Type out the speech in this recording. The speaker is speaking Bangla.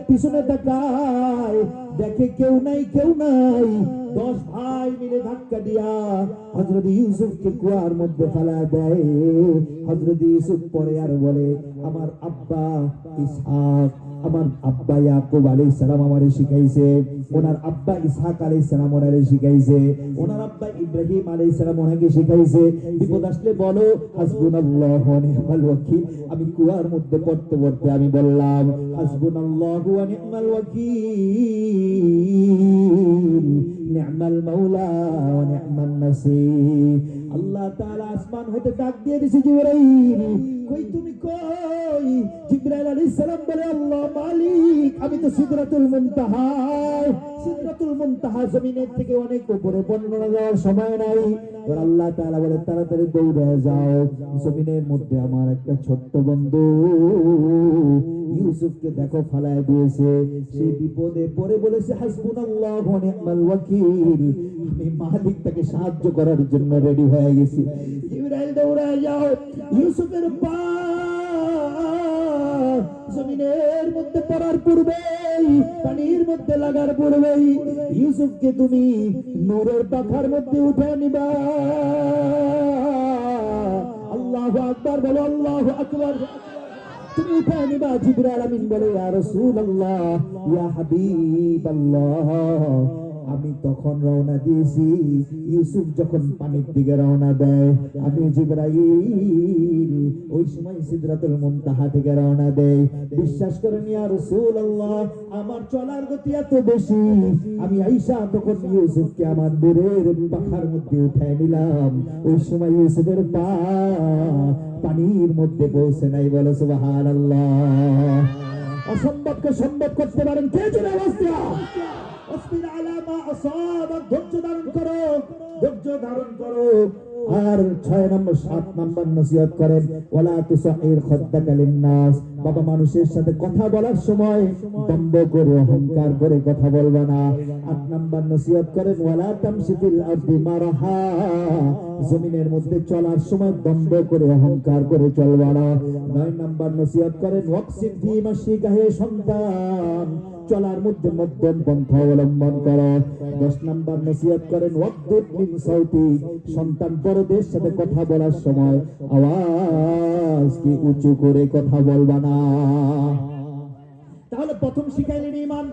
পিছনে তাকায়, দেখে কেউ নাই। 10 ভাই মিলে ধাক্কা দিয়া হযরত ইউসুফকে কুয়ার মধ্যে ফেলা দেয়। হযরত ইউসুফ পরে আর বলে, আমার আব্বা ইসহাক, আমার আব্বা ইয়াকুব আলাইহিস সালাম আমারে শিখাইছে, ওনার আব্বা ইসহাক আলাইহিস সালাম ওনারে শিখাইছে, ওনার আব্বা ইব্রাহিম আলাইহিস সালাম ওনাকে শিখাইছে, বিপদ আসলে বলো হাসবুনাল্লাহু ওয়া নি'মাল ওয়াকিল। আমি কুয়ার মধ্যে পড়তে পড়তে আমি বললাম হাসবুনাল্লাহু ওয়া নি'মাল ওয়াকিল, নি'মাল মাওলা ওয়া নি'মান নাসির। আল্লাহ তাআলা আসমান হতে ডাক দিয়ে দিয়েছে, জিবরাইল কই তুমি কই? জিবরাইল আলাইহিস সালাম বলে, আল্লাহ মালিক, আমি তো সিদরাতুল মুনতাহা জমিনের থেকে অনেক উপরে, বর্ণনা দেওয়ার সময় নাই। আর আল্লাহ তাআলা বলে, তাড়াতাড়ি দৌড়ে যাও, জমিনের মধ্যে আমার একটা ছোট্ট বন্ধু ইউসুফকে দেখো ফালায় দিয়েছে। সেই বিপদে পড়ে বলেছে হাসবুনাল্লাহু ওয়া নি'মাল ওয়াকিল, আমি মালিক তাকে সাহায্য করার জন্য রেডি হয়ে গেছি। জিবরাইল দৌড়ে যাও, ইউসুফের পা জমিনের মধ্যে পড়ার পূর্বেই, পানির মধ্যে লাগার পূর্বেই ইউসুফকে তুমি নূরের পাখার মধ্যে উঠে নিবা। আল্লাহু আকবার বলো, আল্লাহু আকবার। তুমি উঠে নিবা। জিবরাইল আমিন বলে, ইয়া রাসূলুল্লাহ, ইয়া হাবিবাল্লাহ। আমি তখন রওনা দিয়েছি, ইউসুফ যখন পানির দিকে রওনা দেয়, আমি জিবরাইল ওই সময় সিদরাতুল মুনতাহা থেকে রওনা দেয়। বিশ্বাস করেন ইয়া রাসূলুল্লাহ, আমার চলার গতি এত বেশি, আমি আয়েশা তখন ইউসুফকে আমার নূরের পাখার মধ্যে উঠায় নিলাম। ওই সময় ইউসুফের পা পানির মধ্যে পৌঁছে নাই। বলো সুবহানাল্লাহ। অসম্ভবকে সম্ভব করতে পারেন কে? জোরে আওয়াজ দাও। আসবির আলা মা আসাবাক, ধৈর্য ধারণ করো, ধৈর্য ধারণ করো। আর 7 নম্বর নসিহত করেন, ওয়ালা তুসাইর খাদ্দাকা লিন-নাস। বাবা, মানুষের সাথে কথা বলার সময় দম্ভ করে অহংকার করে কথা বলবা না। 8 নম্বর নসিহত করেন, ওয়ালা তামশি ফিল আরদি মারহা। জমিনের মধ্যে চলার সময় দম্ভ করে অহংকার করে চলবা না। 9 নম্বর নসিহত করেন, ওয়াকসিদ ফি মাশিকা, হে সন্তান চলার মধ্যে মধ্যম পন্থা অবলম্বন করো। 10 নম্বর নসিহত করেন, ওয়াকদুদ মিন সাউতি, সন্তান বড়দের সাথে কথা বলার সময় আওয়াজ কি উঁচু করে কথা বলবা না। তাহলে প্রথম শিখাইলেন ঈমান।